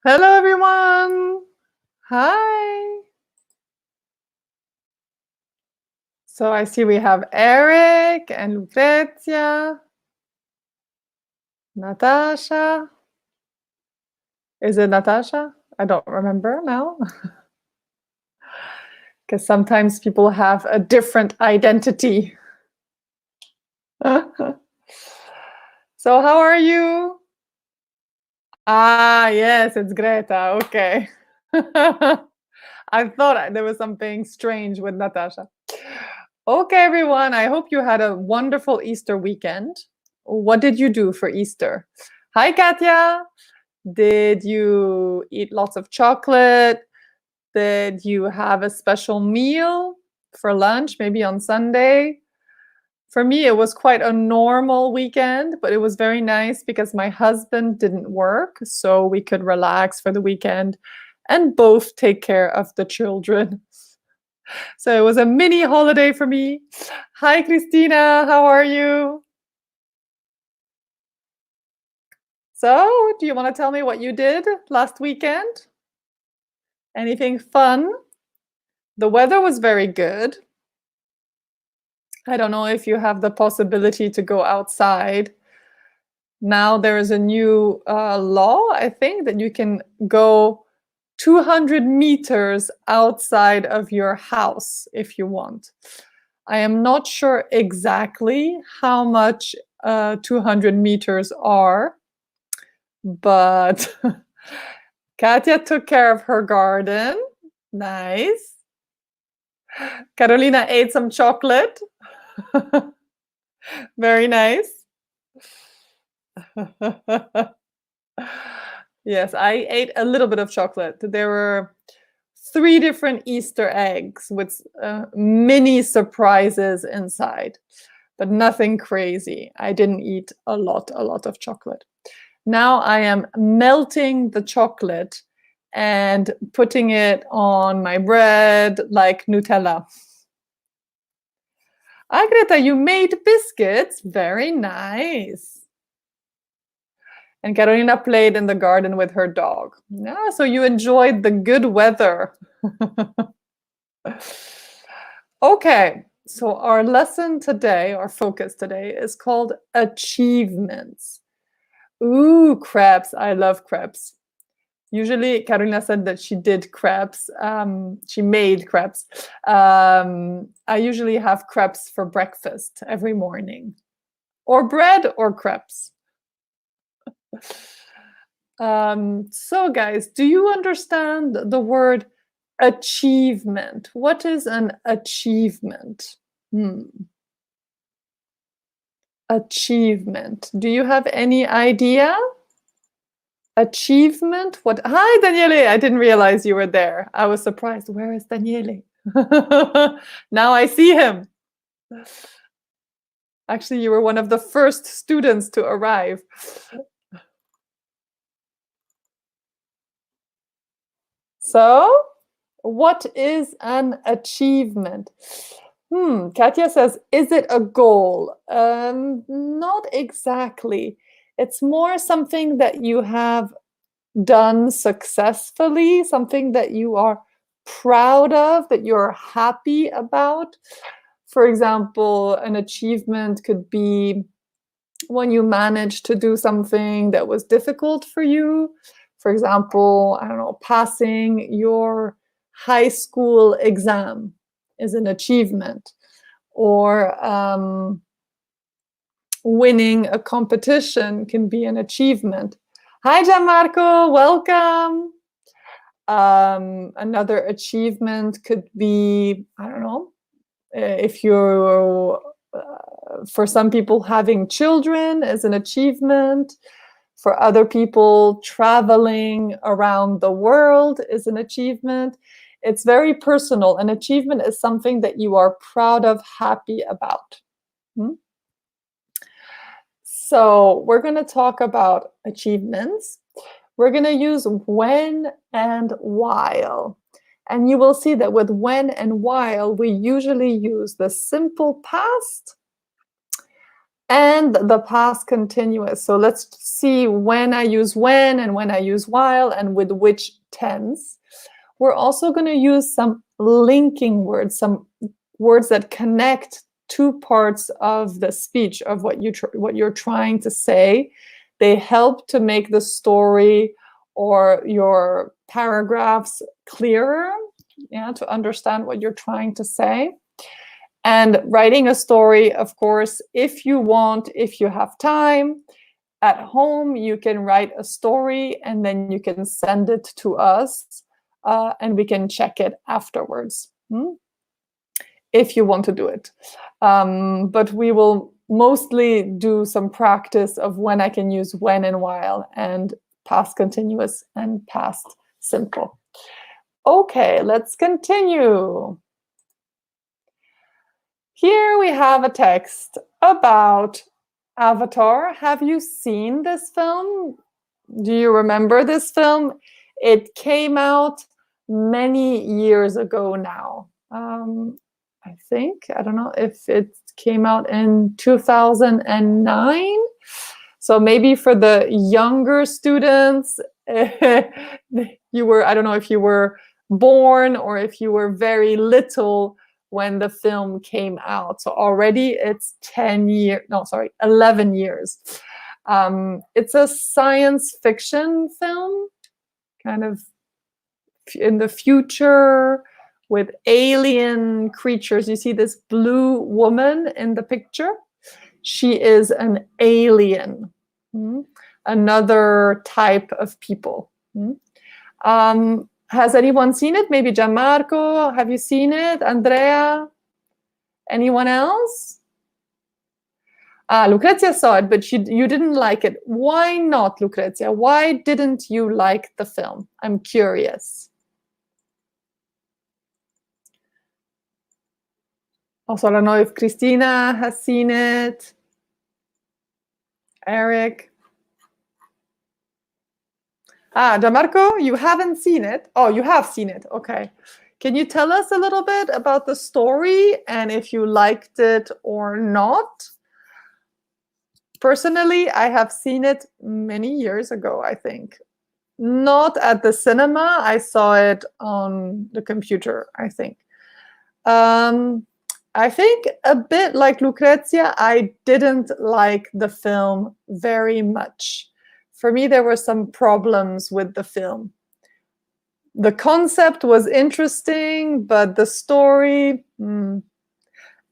Hello, everyone. Hi. So I see we have Eric and Lucrezia, Natasha. Is it Natasha? I don't remember now. Because sometimes people have a different identity. So how are you? Ah, yes, it's Greta. Okay. I thought there was something strange with Natasha. Okay, everyone. I hope you had a wonderful Easter weekend. What did you do for Easter? Hi, Katya. Did you eat lots of chocolate? Did you have a special meal for lunch, maybe on Sunday? For me, it was quite a normal weekend, but it was very nice because my husband didn't work, so we could relax for the weekend and both take care of the children. So it was a mini holiday for me. Hi, Christina. How are you? So, do you want to tell me what you did last weekend? Anything fun? The weather was very good. I don't know if you have the possibility to go outside. Now there is a new law, I think, that you can go 200 meters outside of your house if you want. I am not sure exactly how much 200 meters are, but Katya took care of her garden. Nice. Carolina ate some chocolate. Very nice. Yes, I ate a little bit of chocolate. There were 3 different Easter eggs with mini surprises inside, but nothing crazy. I didn't eat a lot of chocolate. Now I am melting the chocolate and putting it on my bread like Nutella. Ah, Greta, you made biscuits. Very nice. And Carolina played in the garden with her dog. Yeah, so you enjoyed the good weather. Okay, so our lesson today, our focus today, is called achievements. Ooh, crepes. I love crepes. Usually, Carolina said that she did crepes. She made crepes. I usually have crepes for breakfast every morning, or bread or crepes. So, guys, do you understand the word achievement? What is an achievement? Achievement. Do you have any idea? Achievement? What? Hi, Daniele. I didn't realize you were there. I was surprised. Where is Daniele? Now I see him. Actually, you were one of the first students to arrive. So, what is an achievement? Katya says, is it a goal? Not exactly. It's more something that you have done successfully, something that you are proud of, that you're happy about. For example, an achievement could be when you managed to do something that was difficult for you. For example, I don't know, passing your high school exam is an achievement, or winning a competition can be an achievement. Hi, Gianmarco, welcome. Another achievement could be, I don't know, if you're, for some people, having children is an achievement. For other people, traveling around the world is an achievement. It's very personal. An achievement is something that you are proud of, happy about. So we're going to talk about achievements. We're going to use when and while. And you will see that with when and while, we usually use the simple past and the past continuous. So let's see when I use when and when I use while and with which tense. We're also going to use some linking words, some words that connect two parts of the speech of what you're trying to say. They help to make the story or your paragraphs clearer, yeah, to understand what you're trying to say. And writing a story, of course, if you want, if you have time, at home, you can write a story and then you can send it to us and we can check it afterwards, if you want to do it. But we will mostly do some practice of when I can use when and while and past continuous and past simple. Okay, let's continue. Here we have a text about Avatar. Have you seen this film? Do you remember this film? It came out many years ago now. I think, I don't know if it came out in 2009. So maybe for the younger students, you were, I don't know if you were born or if you were very little when the film came out. So already it's 11 years. It's a science fiction film, kind of in the future with alien creatures. You see this blue woman in the picture? She is an alien, another type of people. Has anyone seen it? Maybe Gianmarco, have you seen it? Andrea? Anyone else? Lucrezia saw it, but you didn't like it. Why not, Lucrezia? Why didn't you like the film? I'm curious. Also, I don't know if Christina has seen it. Eric? Gianmarco, you haven't seen it? Oh, you have seen it. Okay. Can you tell us a little bit about the story and if you liked it or not? Personally, I have seen it many years ago, I think. Not at the cinema. I saw it on the computer, I think. I think a bit like Lucrezia, I didn't like the film very much. For me, there were some problems with the film. The concept was interesting, but the story...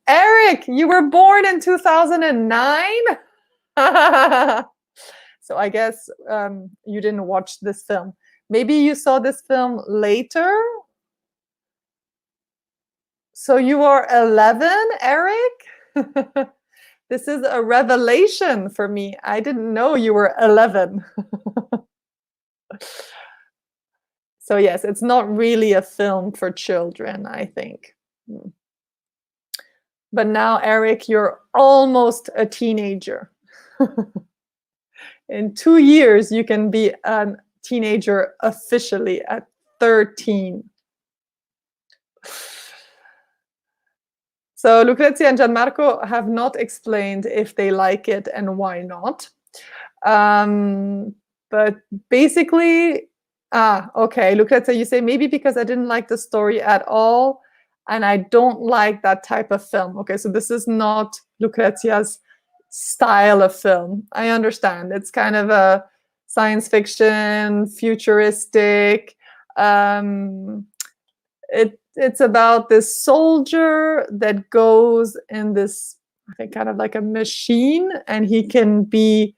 Eric, you were born in 2009? So I guess you didn't watch this film. Maybe you saw this film later? So you are 11, Eric? This is a revelation for me. I didn't know you were 11. So yes, it's not really a film for children, I think. But now, Eric, you're almost a teenager. In 2 years, you can be a teenager officially at 13. So Lucrezia and Gianmarco have not explained if they like it and why not. But basically, okay, Lucrezia, you say maybe because I didn't like the story at all and I don't like that type of film. Okay, so this is not Lucrezia's style of film. I understand. It's kind of a science fiction, futuristic. It's about this soldier that goes in this, I think, kind of like a machine, and he can be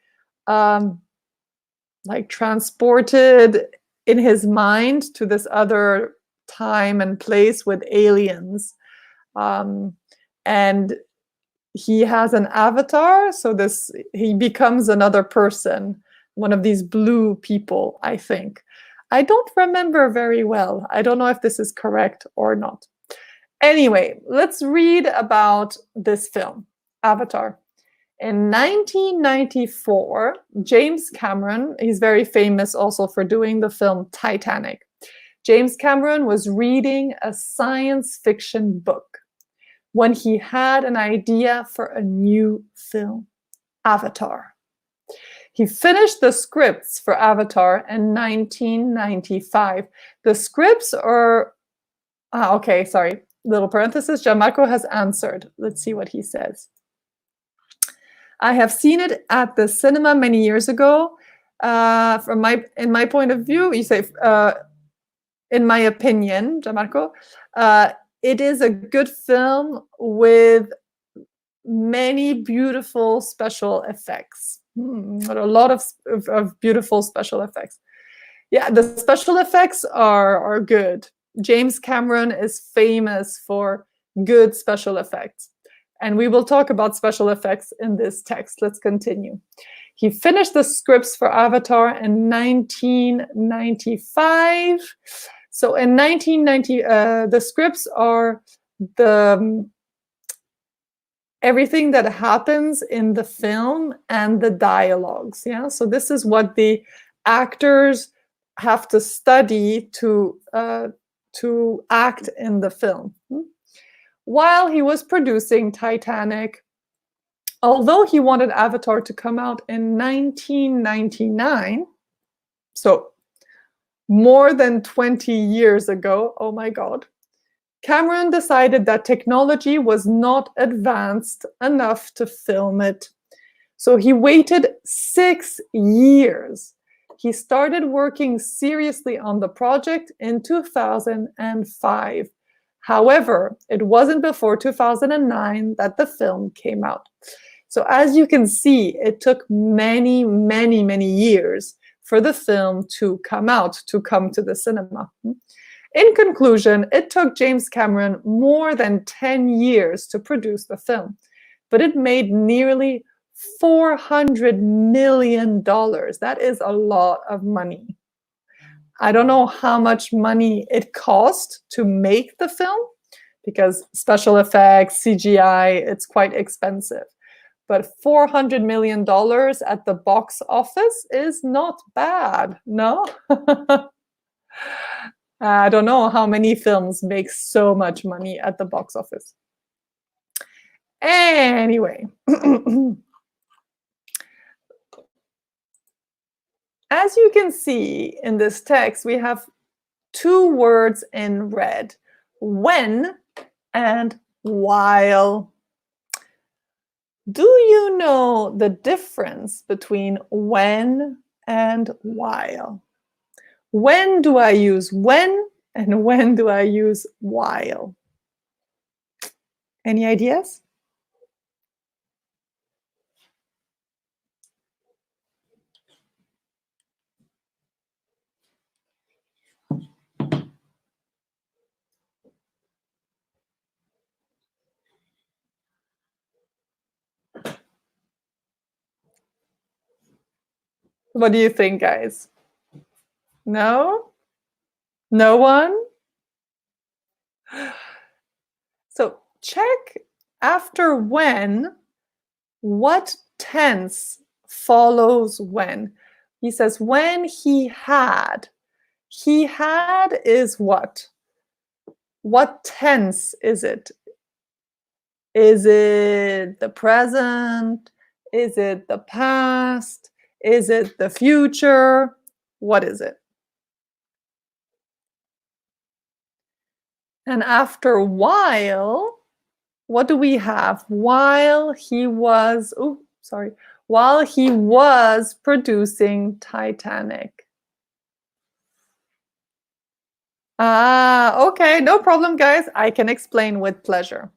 like transported in his mind to this other time and place with aliens. And he has an avatar, so he becomes another person, one of these blue people, I think. I don't remember very well. I don't know if this is correct or not. Anyway, let's read about this film, Avatar. In 1994, James Cameron, he's very famous also for doing the film Titanic. James Cameron was reading a science fiction book when he had an idea for a new film. Avatar. He finished the scripts for Avatar in 1995. The scripts are, okay, sorry, little parenthesis, Gianmarco has answered. Let's see what he says. I have seen it at the cinema many years ago. In my point of view, you say, in my opinion, Gianmarco, it is a good film with many beautiful special effects. A lot of beautiful special effects. Yeah, the special effects are good. James Cameron is famous for good special effects. And we will talk about special effects in this text. Let's continue. He finished the scripts for Avatar in 1995. So in 1990, the scripts are everything that happens in the film and the dialogues. Yeah, so this is what the actors have to study to act in the film. While he was producing Titanic, although he wanted Avatar to come out in 1999, so more than 20 years ago, oh my God, Cameron decided that technology was not advanced enough to film it. So he waited 6 years. He started working seriously on the project in 2005. However, it wasn't before 2009 that the film came out. So as you can see, it took many, many, many years for the film to come out, to come to the cinema. In conclusion, it took James Cameron more than 10 years to produce the film, but it made nearly $400 million. That is a lot of money. I don't know how much money it cost to make the film, because special effects, CGI, it's quite expensive. But $400 million at the box office is not bad, no? I don't know how many films make so much money at the box office. Anyway, as you can see in this text, we have 2 words in red, when and while. Do you know the difference between when and while? When do I use when and when do I use while? Any ideas? What do you think, guys? No? No one? So check after when, what tense follows when. He says, when he had. He had is what? What tense is it? Is it the present? Is it the past? Is it the future? What is it? And after while, what do we have? While he was, while he was producing Titanic. Okay, no problem, guys. I can explain with pleasure.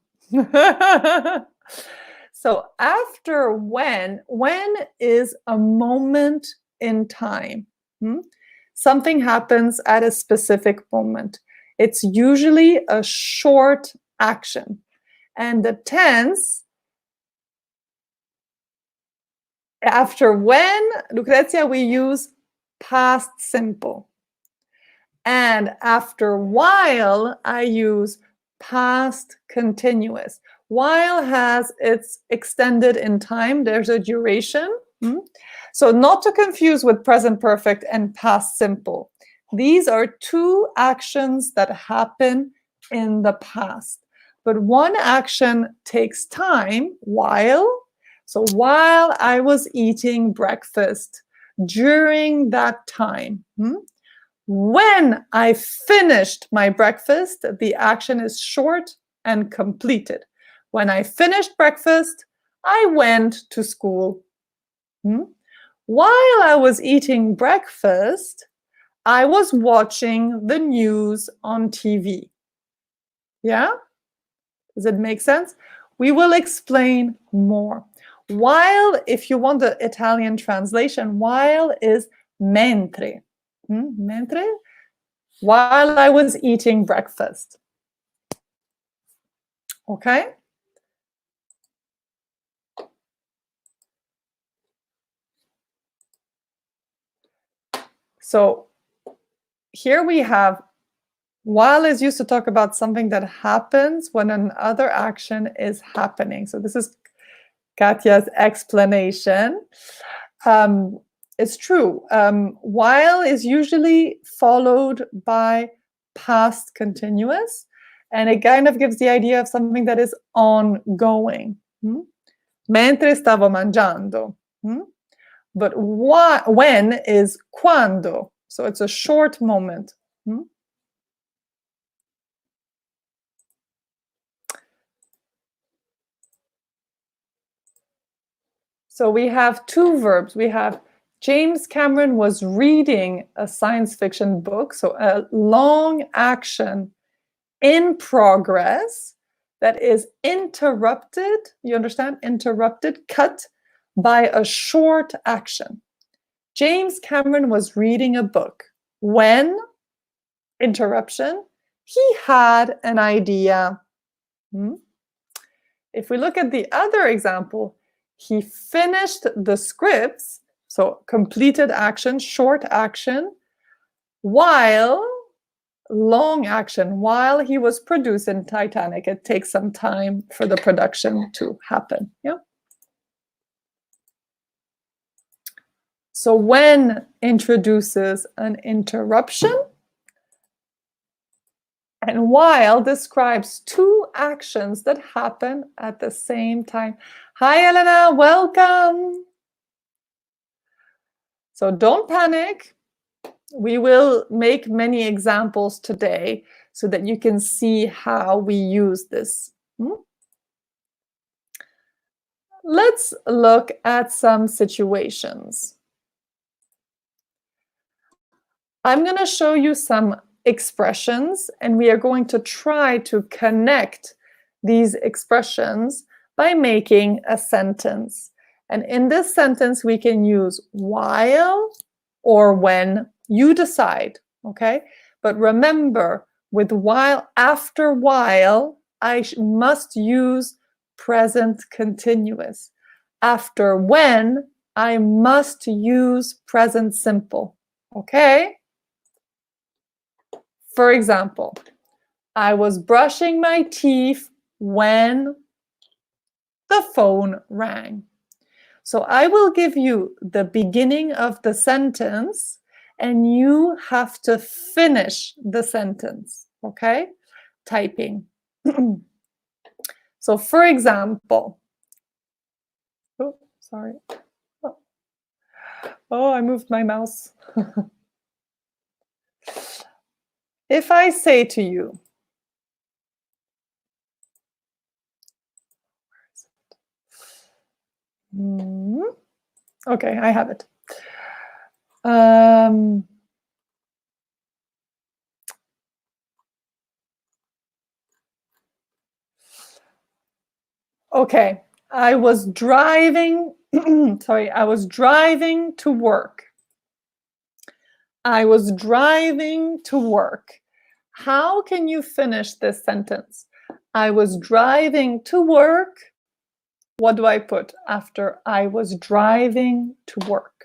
So after when is a moment in time. Something happens at a specific moment. It's usually a short action. And the tense, after when, Lucrezia, we use past simple. And after while, I use past continuous. While has its extended in time. There's a duration. So not to confuse with present perfect and past simple. These are 2 actions that happen in the past. But one action takes time, while, So while I was eating breakfast during that time, when I finished my breakfast, the action is short and completed. When I finished breakfast, I went to school. While I was eating breakfast, I was watching the news on TV. Yeah? Does it make sense? We will explain more. While, if you want the Italian translation, while is mentre. Mentre? While I was eating breakfast. Okay? So here we have, while is used to talk about something that happens when another action is happening. So this is Katja's explanation. It's true. While is usually followed by past continuous, and it kind of gives the idea of something that is ongoing. Mentre stavo mangiando. But when is quando. So it's a short moment. So we have two verbs. We have James Cameron was reading a science fiction book, so a long action in progress that is interrupted, you understand? Interrupted, cut by a short action. James Cameron was reading a book when, interruption, he had an idea. If we look at the other example, he finished the scripts, so completed action, short action, while long action, while he was producing Titanic. It takes some time for the production to happen. Yeah. So when introduces an interruption, and while describes two actions that happen at the same time. Hi, Elena, welcome. So don't panic. We will make many examples today so that you can see how we use this. Let's look at some situations. I'm going to show you some expressions, and we are going to try to connect these expressions by making a sentence. And in this sentence, we can use while or when. You decide, okay? But remember, with while, after while, I must use present continuous. After when, I must use present simple, okay? For example, I was brushing my teeth when the phone rang. So I will give you the beginning of the sentence and you have to finish the sentence, okay? Typing. So for example, oh, sorry. Oh, I moved my mouse. If I say to you, okay, I have it. Okay, I was driving, sorry, I was driving to work. I was driving to work. How can you finish this sentence? I was driving to work. What do I put after I was driving to work?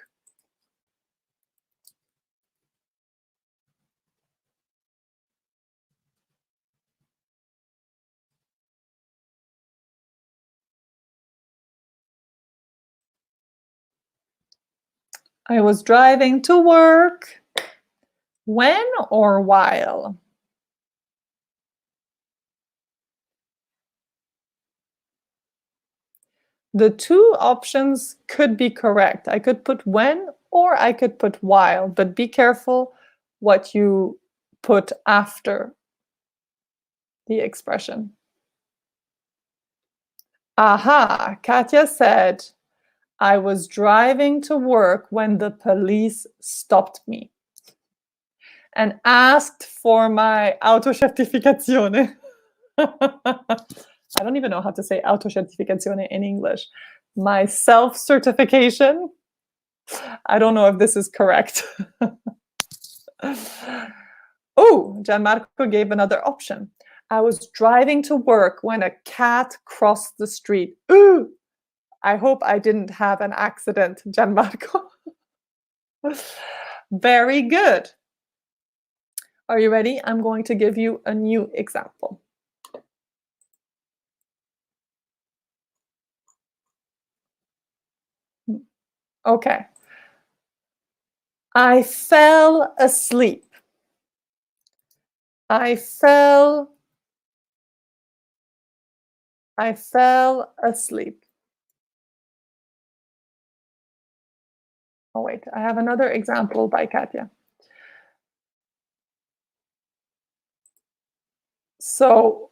I was driving to work. When or while? The two options could be correct. I could put when or I could put while, but be careful what you put after the expression. Aha, Katya said, I was driving to work when the police stopped me and asked for my autocertificazione. I don't even know how to say autocertificazione in English. My self-certification. I don't know if this is correct. Oh, Gianmarco gave another option. I was driving to work when a cat crossed the street. Ooh, I hope I didn't have an accident, Gianmarco. Very good. Are you ready? I'm going to give you a new example. Okay. I fell asleep. I fell asleep. Oh, wait, I have another example by Katya. So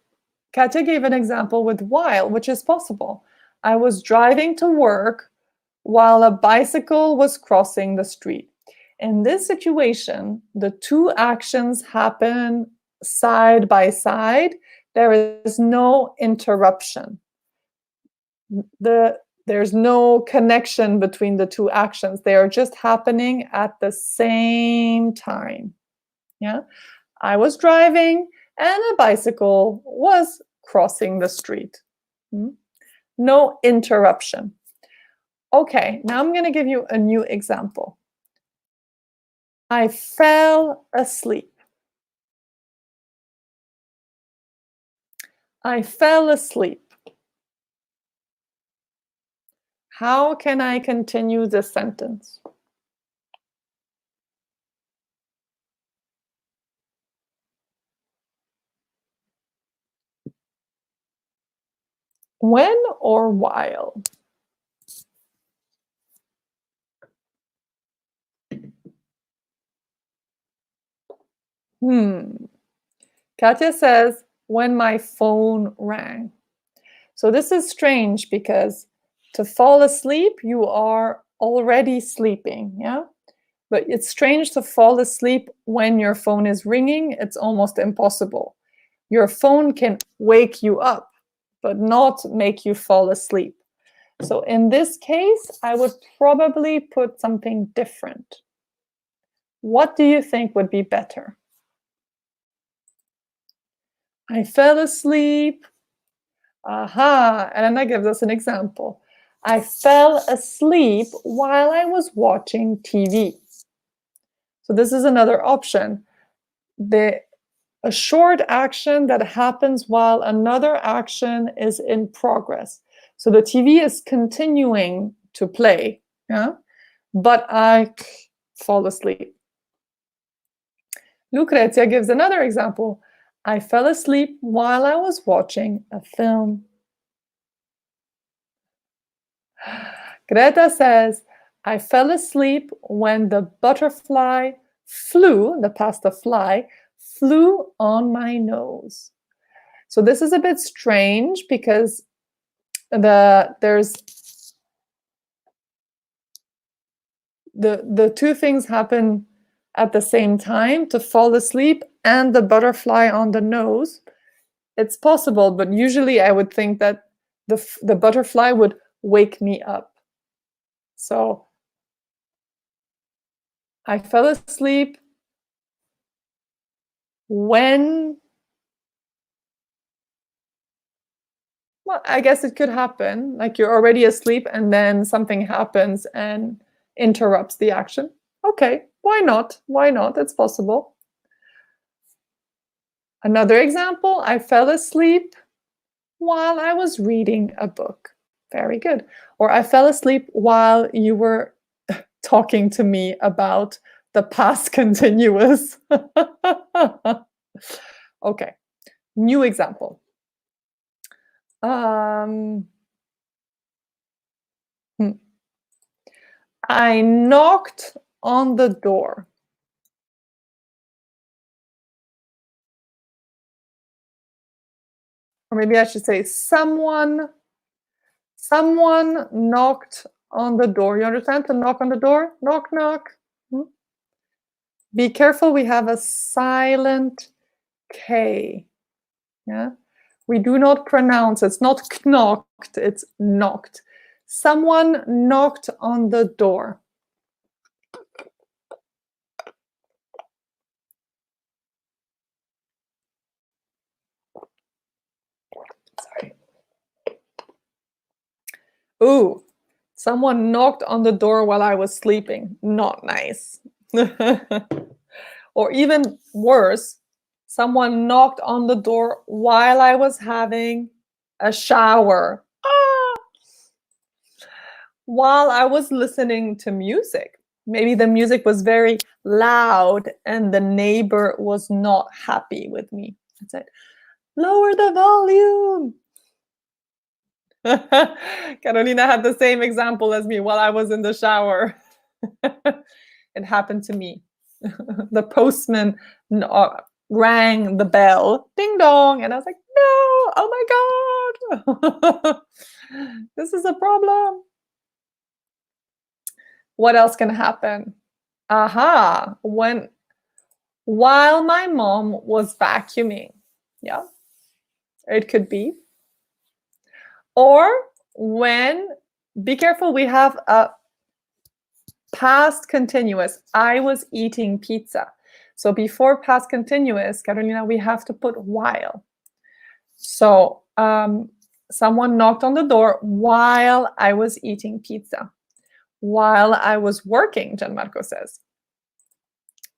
Katya gave an example with while, which is possible. I was driving to work while a bicycle was crossing the street. In this situation, the two actions happen side by side. There is no interruption. There's no connection between the two actions. They are just happening at the same time. Yeah, I was driving and a bicycle was crossing the street. No interruption. Okay, now I'm going to give you a new example. I fell asleep. I fell asleep. How can I continue this sentence? When or while? Katya says, when my phone rang. So this is strange because to fall asleep, you are already sleeping, yeah? But it's strange to fall asleep when your phone is ringing. It's almost impossible. Your phone can wake you up, but not make you fall asleep. So in this case, I would probably put something different. What do you think would be better? I fell asleep. Aha, and Anna gives us an example. I fell asleep while I was watching TV. So this is another option. A short action that happens while another action is in progress. So the TV is continuing to play, yeah? But I fall asleep. Lucrezia gives another example. I fell asleep while I was watching a film. Greta says, I fell asleep when the butterfly flew, the past of fly, flew on my nose. So this is a bit strange because there's the two things happen at the same time, to fall asleep and the butterfly on the nose. It's possible, but usually I would think that the butterfly would wake me up. So I fell asleep when, well, I guess it could happen. Like you're already asleep and then something happens and interrupts the action. Okay, why not? Why not? It's possible. Another example, I fell asleep while I was reading a book. Very good. Or I fell asleep while you were talking to me about the past continuous. Okay, new example. Hmm. I knocked on the door. Or maybe I should say someone knocked on the door. You understand? To knock on the door? Knock, knock. Hmm? Be careful, we have a silent K. Yeah? We do not pronounce, it's not knocked, it's knocked. Someone knocked on the door. Sorry. Ooh, someone knocked on the door while I was sleeping. Not nice. Or even worse, someone knocked on the door while I was having a shower. Ah! While I was listening to music. Maybe the music was very loud and the neighbor was not happy with me. I said, lower the volume. Carolina had the same example as me while I was in the shower. It happened to me. The postman rang the bell, ding dong, and I was like, no, oh my God, this is a problem. What else can happen? Aha, while my mom was vacuuming. Yeah, it could be. Or when, be careful, we have a past continuous. I was eating pizza. So before past continuous, Carolina, we have to put while. So someone knocked on the door while I was eating pizza. While I was working, Gianmarco says.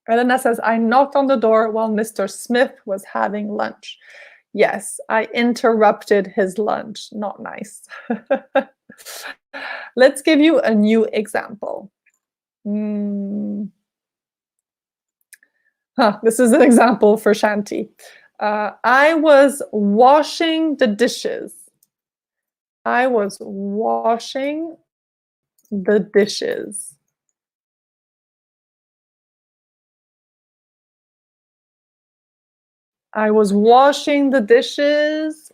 Elena says, I knocked on the door while Mr. Smith was having lunch. Yes, I interrupted his lunch. Not nice. Let's give you a new example. This is an example for Shanti. I was washing the dishes. I was washing the dishes. I was washing the dishes.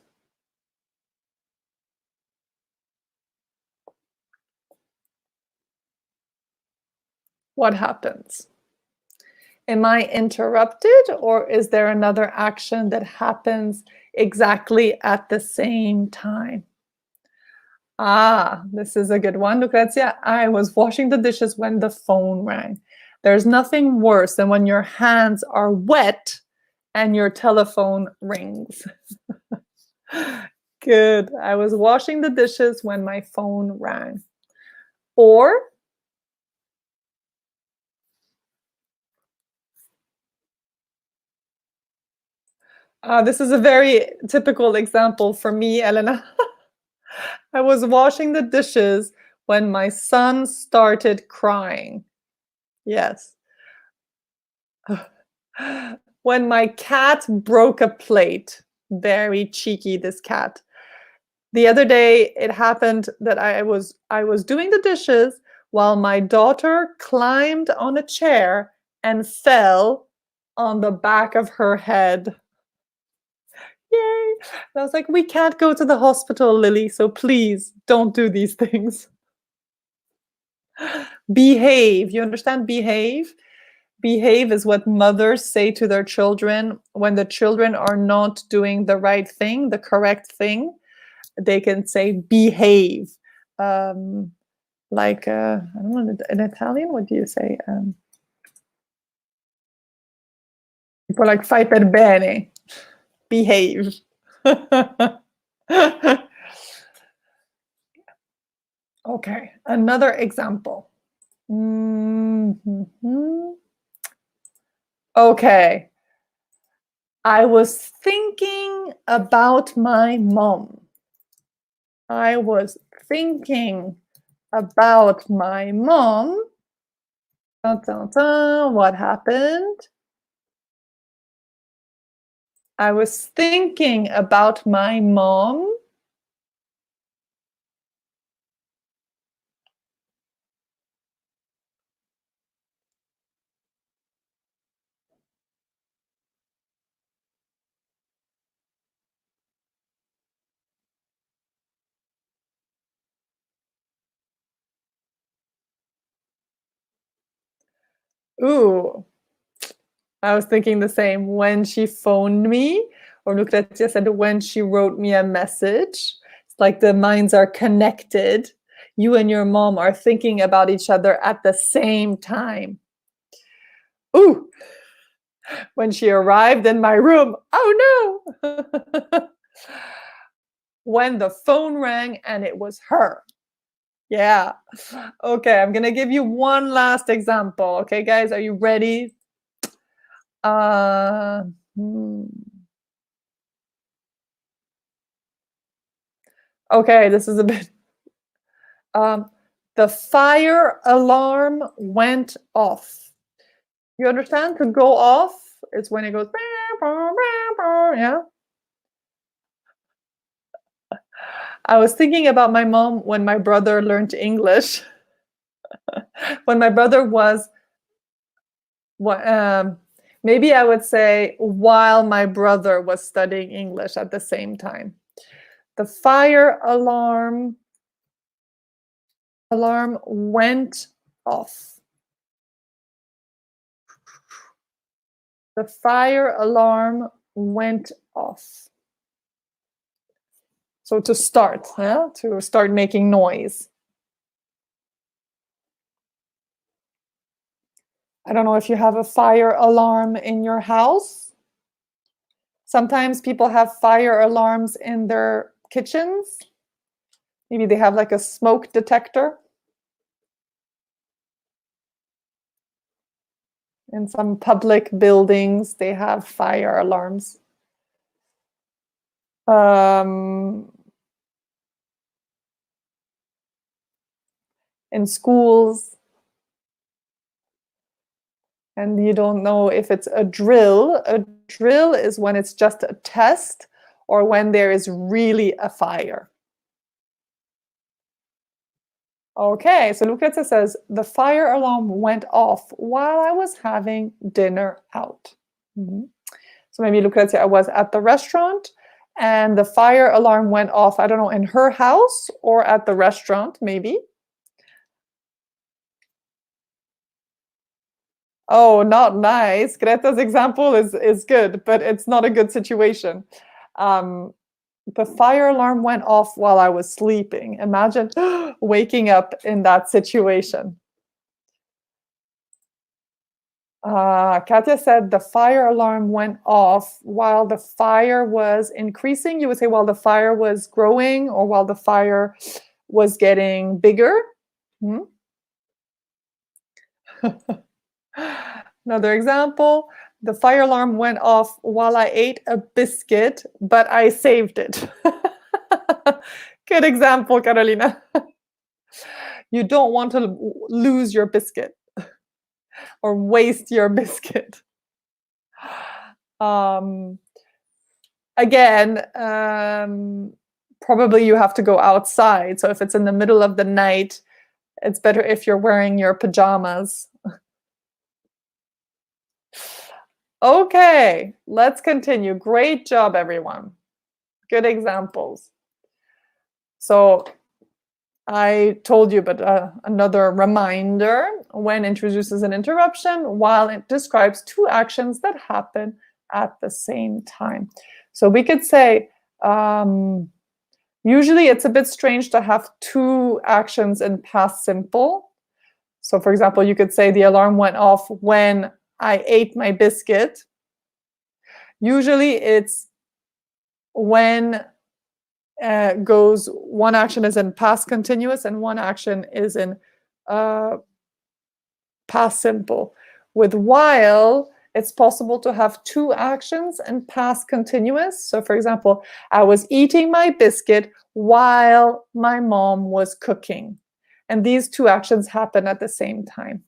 What happens? Am I interrupted, or is there another action that happens exactly at the same time? Ah, this is a good one, Lucrezia. I was washing the dishes when the phone rang. There's nothing worse than when your hands are wet and your telephone rings. Good. I was washing the dishes when my phone rang. Or this is a very typical example for me, Elena. I was washing the dishes when my son started crying. Yes. When my cat broke a plate. Very cheeky, this cat. The other day, it happened that I was doing the dishes while my daughter climbed on a chair and fell on the back of her head. Yay! And I was like, we can't go to the hospital, Lily, so please don't do these things. Behave. You understand? Behave. Behave is what mothers say to their children when the children are not doing the right thing, the correct thing. They can say behave. Like, I don't know, in Italian, what do you say? People like fai per bene. Behave. Okay, another example. Okay. I was thinking about my mom. I was thinking about my mom. Dun, dun, dun. What happened? I was thinking about my mom. Ooh, I was thinking the same. When she phoned me, or Lucrezia said when she wrote me a message. It's like the minds are connected. You and your mom are thinking about each other at the same time. Ooh, when she arrived in my room. Oh no! When the phone rang and it was her. Yeah. Okay, I'm gonna give you one last example. Okay, guys, are you ready? Uh, hmm. Okay, this is a bit. Um, the fire alarm went off. You understand? To go off, it's when it goes. Yeah. I was thinking about my mom when my brother learned English. When my brother was, maybe I would say while my brother was studying English at the same time. The fire alarm went off. The fire alarm went off. So to start, yeah? To start making noise. I don't know if you have a fire alarm in your house. Sometimes people have fire alarms in their kitchens. Maybe they have like a smoke detector. In some public buildings, they have fire alarms. In schools, and you don't know if it's a drill. A drill is when it's just a test or when there is really a fire. Okay, so Lucrezia says, the fire alarm went off while I was having dinner out. So maybe Lucrezia, I was at the restaurant and the fire alarm went off, I don't know, in her house or at the restaurant, maybe. Oh, not nice. Greta's example is good, but it's not a good situation. The fire alarm went off while I was sleeping. Imagine waking up in that situation. Katya said the fire alarm went off while the fire was increasing. You would say while the fire was growing or while the fire was getting bigger. Another example, the fire alarm went off while I ate a biscuit, but I saved it. Good example, Carolina. You don't want to lose your biscuit or waste your biscuit. Again, probably you have to go outside. So if it's in the middle of the night, it's better if you're wearing your pajamas. Okay, let's continue. Great job, everyone. Good examples. So I told you, but another reminder, when introduces an interruption, while it describes two actions that happen at the same time. So we could say, usually it's a bit strange to have two actions in past simple. So for example, you could say the alarm went off when I ate my biscuit. Usually it's when goes, one action is in past continuous and one action is in past simple. With while, it's possible to have two actions in past continuous. So for example, I was eating my biscuit while my mom was cooking. And these two actions happen at the same time.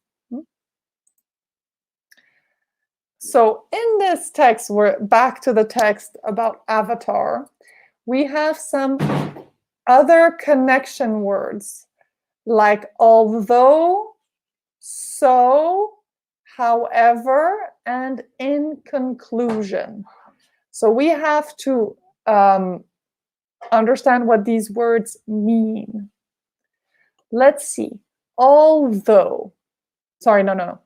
So in this text, we're back to the text about Avatar. We have some other connection words like although, so, however, and in conclusion. So we have to understand what these words mean. Let's see. Although, sorry, no.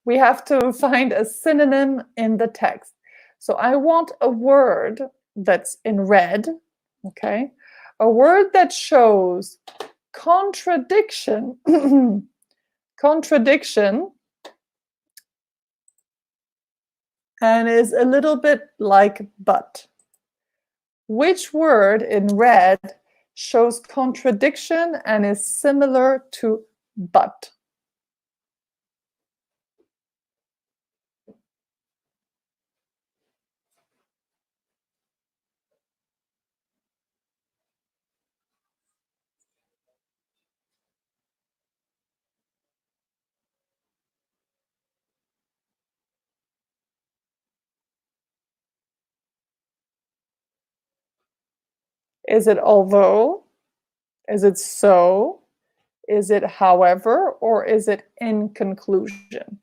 we have to find a synonym in the text. So I want a word that's in red, okay? A word that shows contradiction, contradiction, and is a little bit like but. Which word in red shows contradiction and is similar to but? Is it although? Is it so? Is it however? Or is it in conclusion?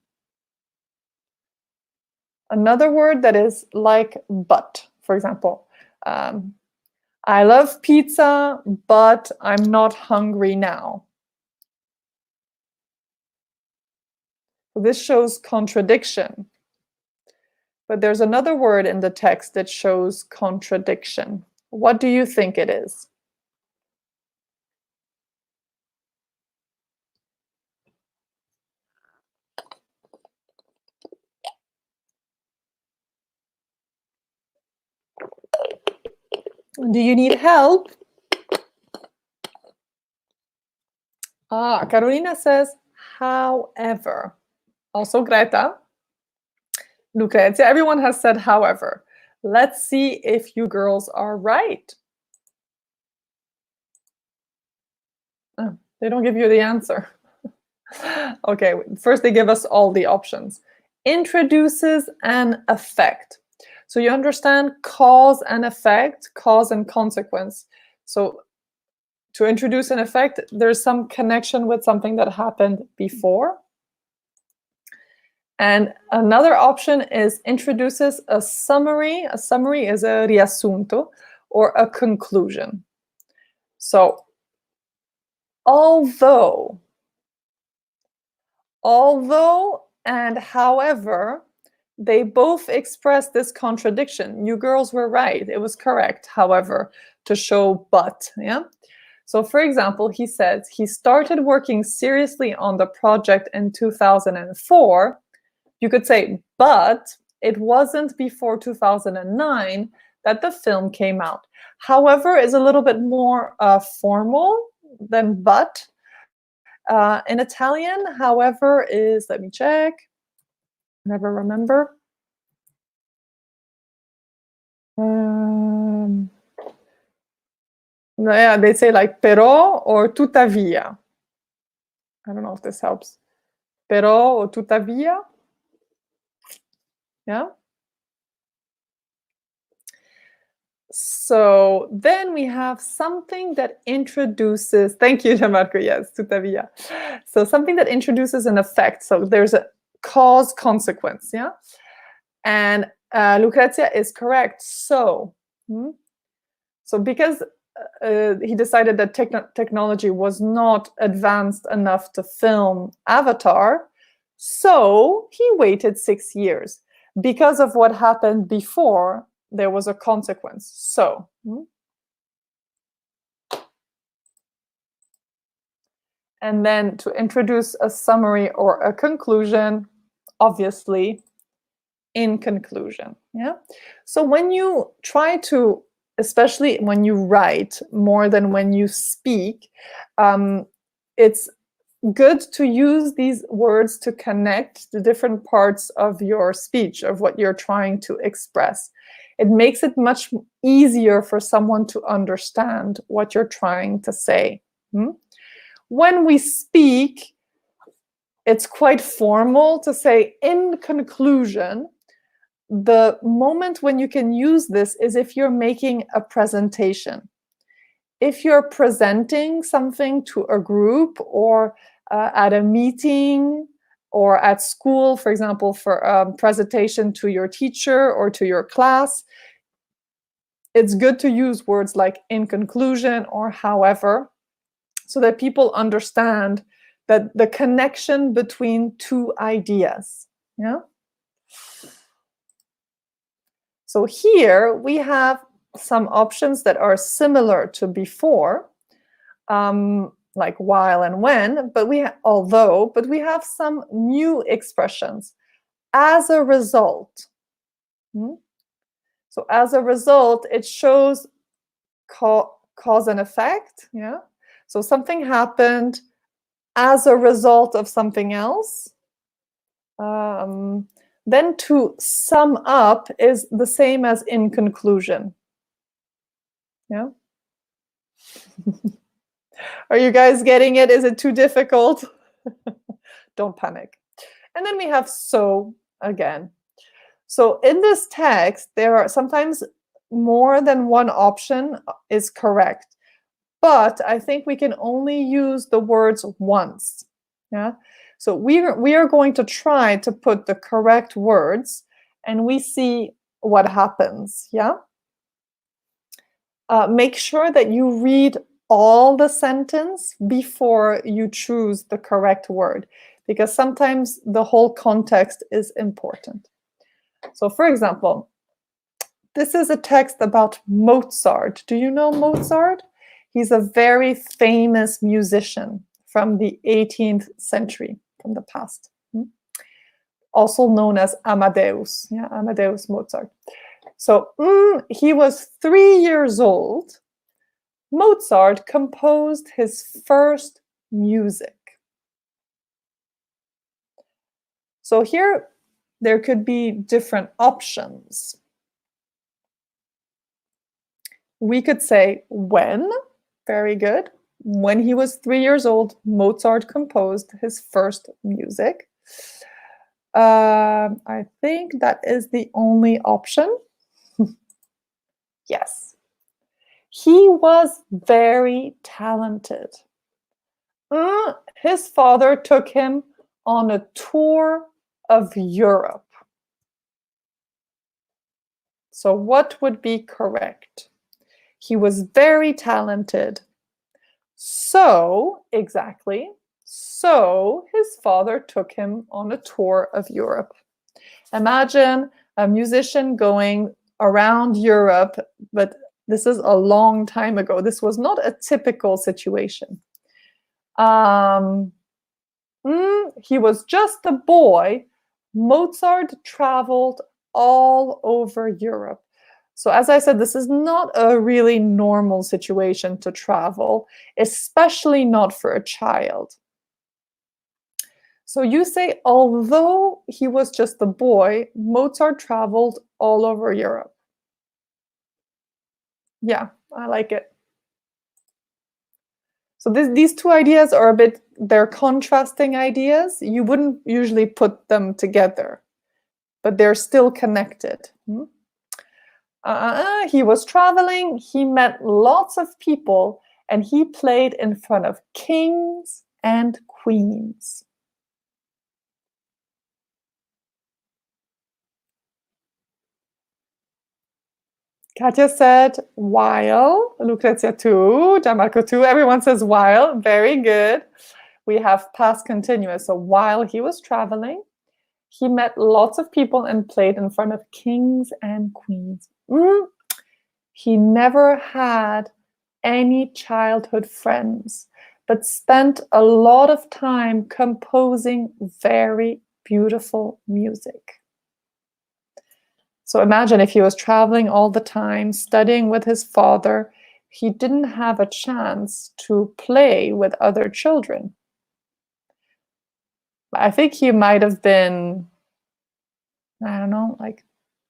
Another word that is like but, for example, I love pizza, but I'm not hungry now. This shows contradiction. But there's another word in the text that shows contradiction. What do you think it is? Do you need help? Carolina says, however. Also Greta. Lucrezia, everyone has said however. Let's see if you girls are right. Oh, they don't give you the answer. Okay, first they give us all the options. Introduces an effect. So you understand cause and effect, cause and consequence. So to introduce an effect, there's some connection with something that happened before. And another option is introduces a summary. A summary is a riassunto or a conclusion. So although and however, they both express this contradiction. You girls were right. It was correct, however, to show but, yeah? So for example, he says he started working seriously on the project in 2004. You could say, but it wasn't before 2009 that the film came out. However, is a little bit more formal than but. In Italian, however, is, let me check, never remember. Yeah, they say like però or tuttavia. I don't know if this helps. Però or tuttavia. Yeah. So then we have something that introduces, thank you, Gianmarco, yes, tuttavia. So something that introduces an effect. So there's a cause consequence, yeah? And Lucrezia is correct. So because he decided that technology was not advanced enough to film Avatar, so he waited 6 years. Because of what happened before, there was a consequence. So, and then to introduce a summary or a conclusion, obviously, in conclusion. Yeah. So when you try to, especially when you write more than when you speak, it's good to use these words to connect the different parts of your speech, of what you're trying to express. It makes it much easier for someone to understand what you're trying to say. When we speak, it's quite formal to say in conclusion. The moment when you can use this is if you're making a presentation. If you're presenting something to a group or at a meeting or at school, for example, for a presentation to your teacher or to your class, it's good to use words like in conclusion or however, so that people understand that the connection between two ideas. Yeah. So here we have some options that are similar to before, like while and when, but we have some new expressions. As a result. So as a result, it shows cause and effect. Yeah. So something happened as a result of something else. Then to sum up is the same as in conclusion. Yeah. Are you guys getting it? Is it too difficult? Don't panic. And then we have so again. So in this text, there are sometimes more than one option is correct, but I think we can only use the words once. Yeah. So we are going to try to put the correct words, and we see what happens. Yeah. Make sure that you read all the sentence before you choose the correct word, because sometimes the whole context is important. So, for example, this is a text about Mozart. Do you know Mozart? He's a very famous musician from the 18th century, from the past. Also known as Amadeus. Yeah, Amadeus Mozart. So he was 3 years old. Mozart composed his first music. So here there could be different options. We could say when, very good. When he was 3 years old, Mozart composed his first music. I think that is the only option. Yes. He was very talented. His father took him on a tour of Europe. So what would be correct? He was very talented. So, exactly. So his father took him on a tour of Europe. Imagine a musician going around Europe, but this is a long time ago. This was not a typical situation. He was just a boy. Mozart traveled all over Europe. So as I said, this is not a really normal situation to travel, especially not for a child. So you say, although he was just a boy, Mozart traveled all over Europe. Yeah, I like it. So these two ideas are they're contrasting ideas. You wouldn't usually put them together, but they're still connected. He was traveling, he met lots of people, and he played in front of kings and queens. Katja said, while. Lucrezia too. Gianmarco too. Everyone says while. Very good. We have past continuous. So while he was traveling, he met lots of people and played in front of kings and queens. He never had any childhood friends, but spent a lot of time composing very beautiful music. So imagine if he was traveling all the time, studying with his father, he didn't have a chance to play with other children. I think he might have been, I don't know, like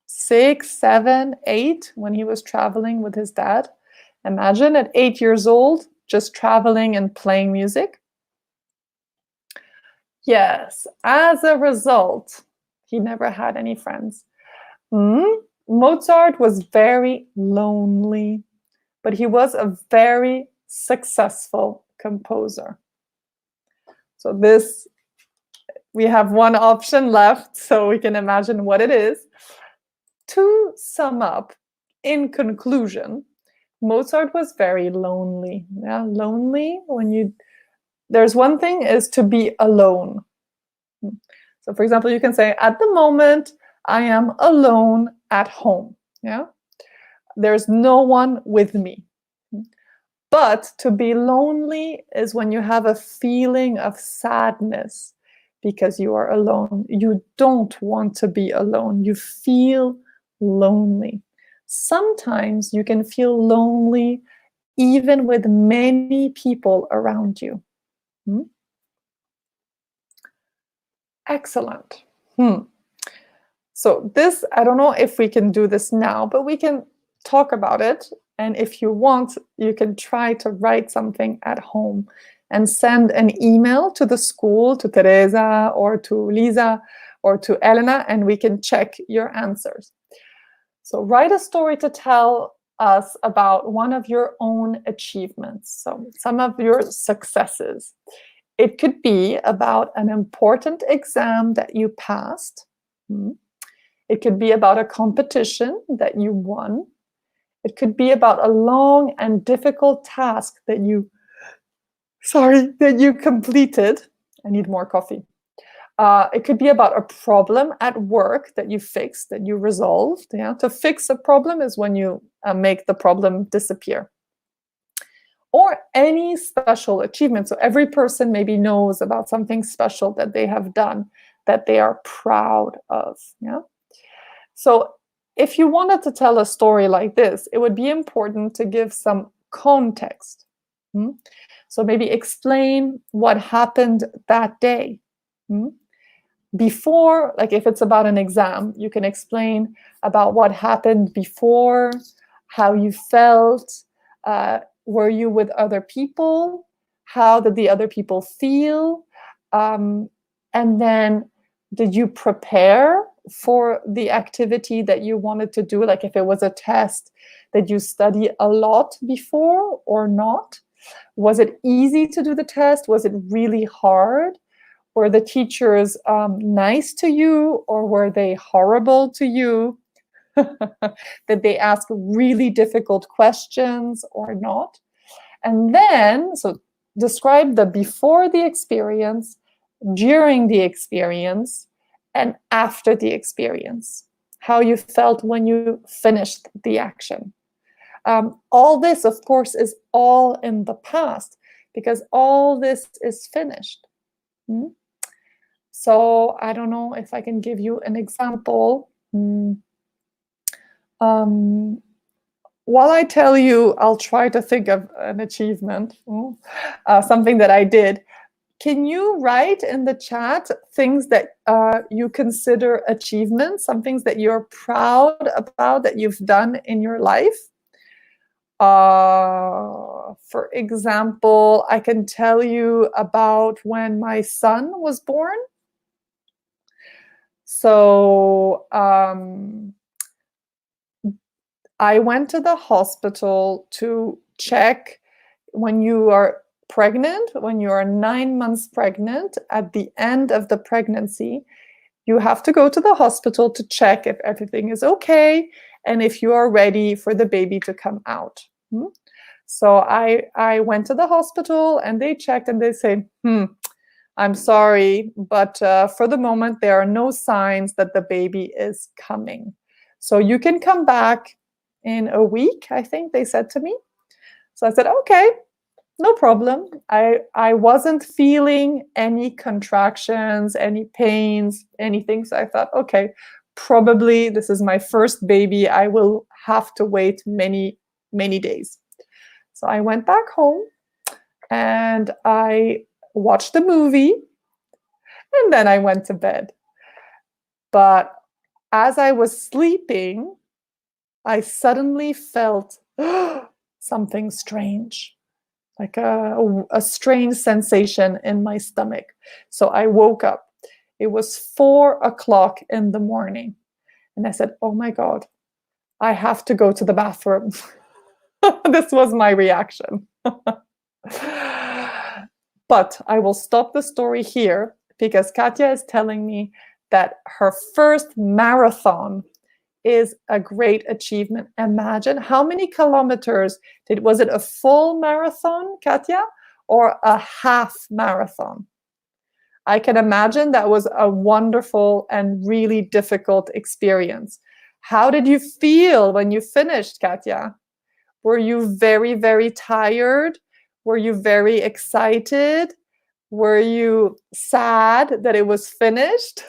6, 7, 8 when he was traveling with his dad. Imagine at 8 years old, just traveling and playing music. Yes, as a result, he never had any friends. Mozart was very lonely, but he was a very successful composer. So this, we have one option left, so we can imagine what it is. To sum up, in conclusion, Mozart was very lonely. Yeah, lonely when there's one thing is to be alone. So for example, you can say, at the moment, I am alone at home. Yeah. There's no one with me. But to be lonely is when you have a feeling of sadness because you are alone. You don't want to be alone. You feel lonely. Sometimes you can feel lonely even with many people around you. Excellent. So this, I don't know if we can do this now, but we can talk about it. And if you want, you can try to write something at home and send an email to the school, to Teresa or to Lisa or to Elena, and we can check your answers. So write a story to tell us about one of your own achievements, so some of your successes. It could be about an important exam that you passed. It could be about a competition that you won. It could be about a long and difficult task that you completed. I need more coffee. It could be about a problem at work that you fixed, that you resolved. Yeah? To fix a problem is when you make the problem disappear. Or any special achievement. So every person maybe knows about something special that they have done that they are proud of. Yeah. So if you wanted to tell a story like this, it would be important to give some context. So maybe explain what happened that day. Before, like if it's about an exam, you can explain about what happened before, how you felt, were you with other people, how did the other people feel, and then did you prepare for the activity that you wanted to do? Like if it was a test, did you study a lot before or not? Was it easy to do the test? Was it really hard? Were the teachers nice to you, or were they horrible to you? Did they ask really difficult questions or not? And then, so describe the before the experience, during the experience, and after the experience. How you felt when you finished the action. All this, of course, is all in the past because all this is finished. So I don't know if I can give you an example. While I tell you, I'll try to think of an achievement, something that I did. Can you write in the chat things that you consider achievements, some things that you're proud about that you've done in your life? For example, I can tell you about when my son was born. So I went to the hospital to check when you are pregnant, when you are 9 months pregnant, at the end of the pregnancy, you have to go to the hospital to check if everything is okay and if you are ready for the baby to come out. So I went to the hospital and they checked and they said, I'm sorry, but for the moment, there are no signs that the baby is coming. So you can come back in a week, I think they said to me. So I said, okay, no problem. I wasn't feeling any contractions, any pains, anything. So I thought, okay, probably this is my first baby. I will have to wait many, many days. So I went back home and I watched the movie and then I went to bed. But as I was sleeping, I suddenly felt something strange, like a strange sensation in my stomach. So I woke up. It was 4 o'clock in the morning. And I said, oh my God, I have to go to the bathroom. This was my reaction. But I will stop the story here because Katja is telling me that her first marathon is a great achievement. Imagine how many kilometers was it a full marathon, Katja, or a half marathon? I can imagine that was a wonderful and really difficult experience. How did you feel when you finished, Katya? Were you very, very tired? Were you very excited? Were you sad that it was finished?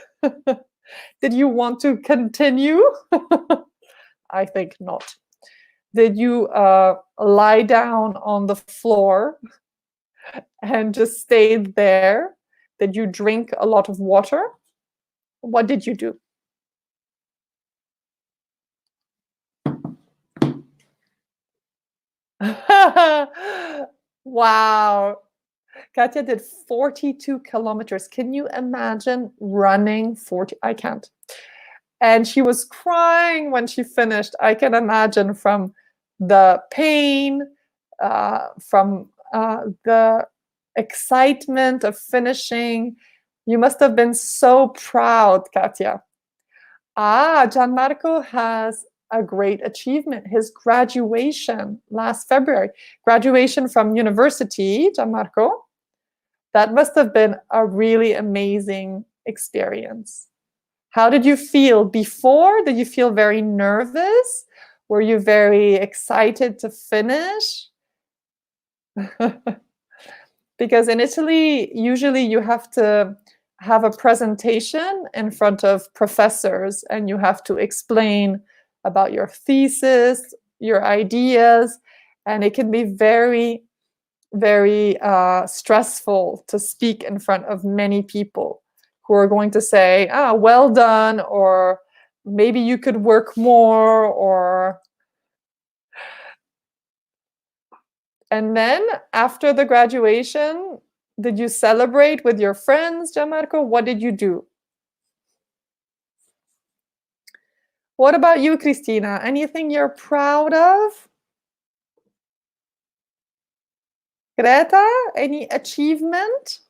Did you want to continue? I think not. Did you lie down on the floor and just stay there? Did you drink a lot of water? What did you do? Wow. Katya did 42 kilometers. Can you imagine running 40? I can't. And she was crying when she finished. I can imagine from the pain, from the excitement of finishing. You must have been so proud, Katya. Gianmarco has a great achievement. His graduation last February, graduation from university, Gianmarco. That must have been a really amazing experience. How did you feel before? Did you feel very nervous? Were you very excited to finish? Because in Italy, usually you have to have a presentation in front of professors and you have to explain about your thesis, your ideas, and it can be very, very stressful to speak in front of many people who are going to say, well done, or maybe you could work more, or... And then after the graduation, did you celebrate with your friends, Gianmarco? What did you do? What about you, Cristina? Anything you're proud of? Greta, any achievement?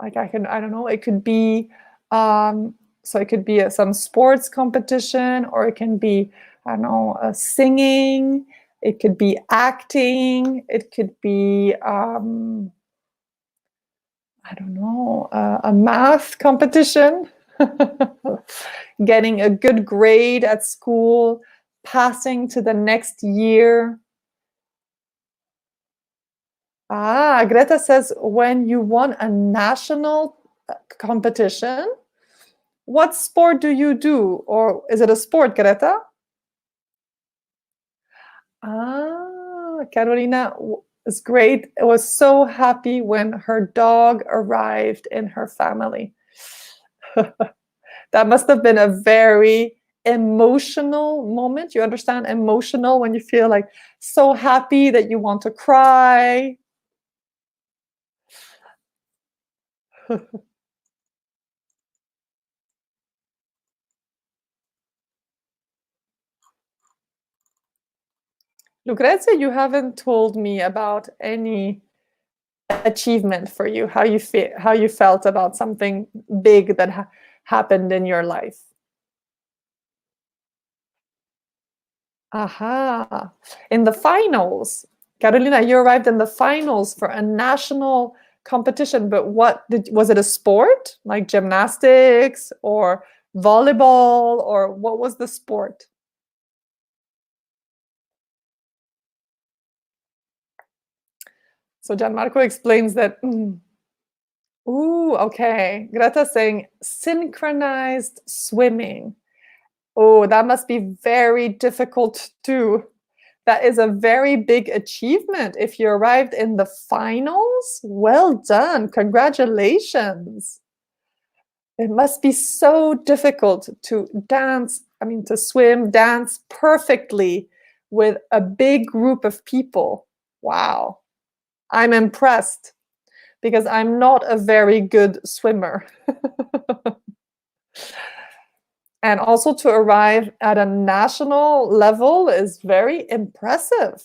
Like I don't know, it could be, so it could be some sports competition, or it can be, I don't know, singing, it could be acting, it could be, I don't know, a math competition, getting a good grade at school, passing to the next year. Greta says, when you won a national competition, what sport do you do? Or is it a sport, Greta? Carolina is great. I was so happy when her dog arrived in her family. That must have been a very emotional moment. You understand? Emotional, when you feel like so happy that you want to cry. Lucrezia, you haven't told me about any achievement for you, how you felt about something big that happened in your life. Aha. In the finals, Carolina, you arrived in the finals for a national competition, but was it a sport like gymnastics or volleyball, or what was the sport? So Gianmarco explains that, ooh, okay. Greta's saying synchronized swimming. Oh, that must be very difficult too. That is a very big achievement. If you arrived in the finals, well done. Congratulations. It must be so difficult to to swim, dance perfectly with a big group of people. Wow. I'm impressed because I'm not a very good swimmer. And also to arrive at a national level is very impressive.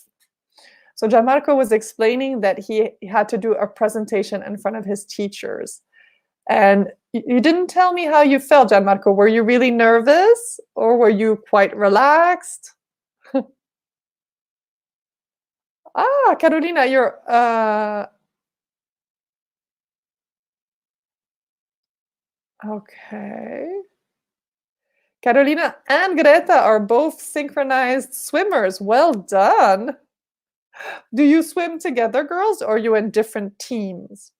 So Gianmarco was explaining that he had to do a presentation in front of his teachers. And you didn't tell me how you felt, Gianmarco. Were you really nervous or were you quite relaxed? Ah, Carolina, you're okay. Carolina and Greta are both synchronized swimmers. Well done. Do you swim together, girls, or are you in different teams?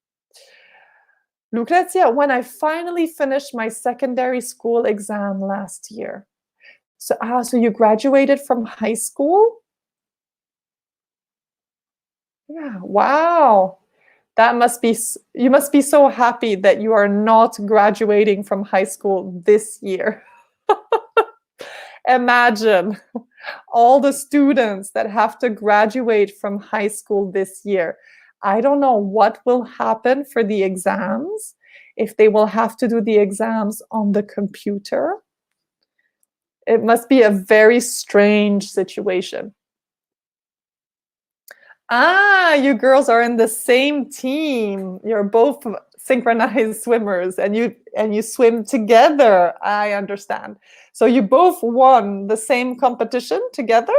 Lucrezia, when I finally finished my secondary school exam last year. So you graduated from high school? Yeah, wow. That must be, you must be so happy that you are not graduating from high school this year. Imagine all the students that have to graduate from high school this year. I don't know what will happen for the exams, if they will have to do the exams on the computer. It must be a very strange situation. Ah, you girls are in the same team. You're both synchronized swimmers and you swim together. I understand. So you both won the same competition together?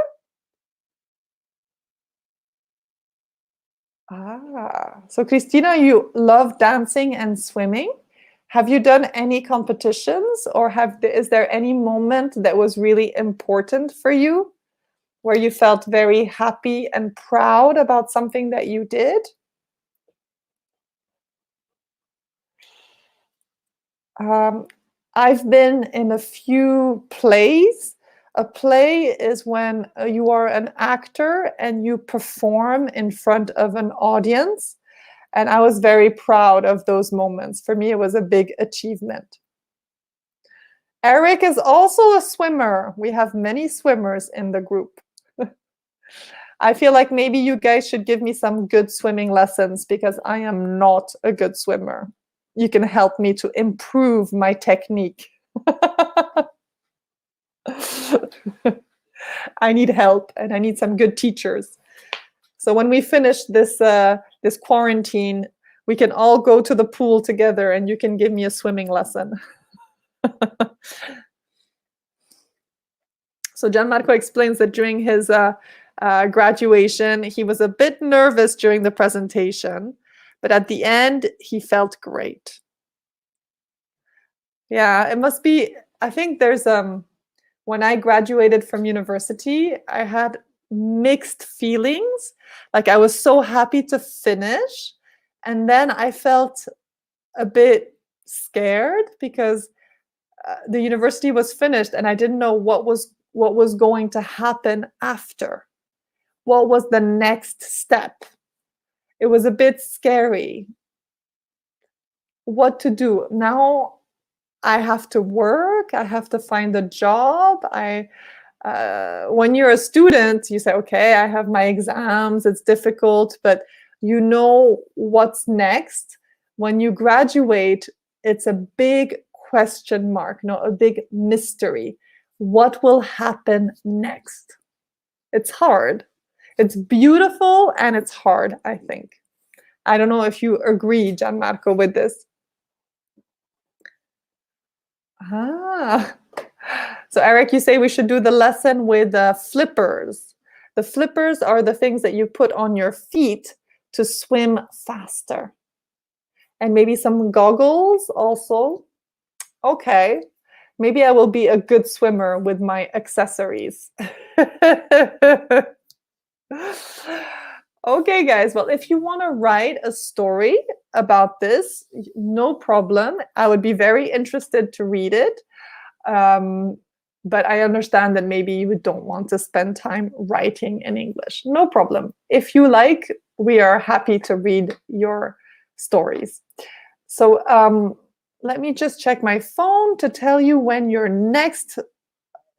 Ah, so Christina, you love dancing and swimming. Have you done any competitions or is there any moment that was really important for you where you felt very happy and proud about something that you did? Um, I've been in a few plays. A play is when you are an actor and you perform in front of an audience. And I was very proud of those moments. For me, it was a big achievement. Eric is also a swimmer. We have many swimmers in the group. I feel like maybe you guys should give me some good swimming lessons because I am not a good swimmer. You can help me to improve my technique. I need help and I need some good teachers. So when we finish this quarantine, we can all go to the pool together and you can give me a swimming lesson. So Gianmarco explains that during his graduation, he was a bit nervous during the presentation, but at the end, he felt great. Yeah, it must be. I think there's when I graduated from university, I had mixed feelings. Like I was so happy to finish, and then I felt a bit scared because the university was finished and I didn't know what was going to happen after. What was the next step? It was a bit scary. What to do? Now I have to work, I have to find a job. When you're a student, you say, okay, I have my exams, it's difficult, but you know what's next. When you graduate, it's a big question mark, no, a big mystery. What will happen next? It's hard. It's beautiful and it's hard, I think. I don't know if you agree, Gianmarco, with this. Ah. So Eric, you say we should do the lesson with flippers. The flippers are the things that you put on your feet to swim faster. And maybe some goggles also. Okay. Maybe I will be a good swimmer with my accessories. Okay, guys. Well, if you want to write a story about this, no problem. I would be very interested to read it. But I understand that maybe you don't want to spend time writing in English. No problem. If you like, we are happy to read your stories. So let me just check my phone to tell you when your next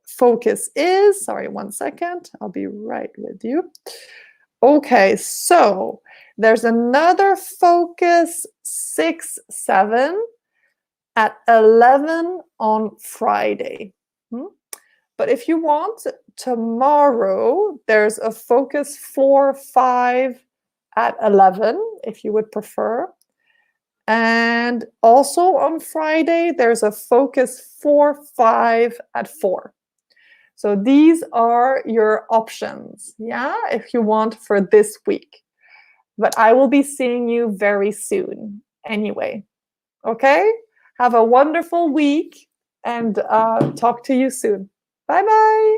focus is. Sorry, 1 second. I'll be right with you. Okay, so there's another focus 6-7 at 11 on Friday. But if you want, tomorrow there's a focus 4-5 at 11, if you would prefer. And also on Friday, there's a focus 4-5 at 4. So these are your options, yeah, if you want for this week. But I will be seeing you very soon anyway. Okay? Have a wonderful week and talk to you soon. Bye bye.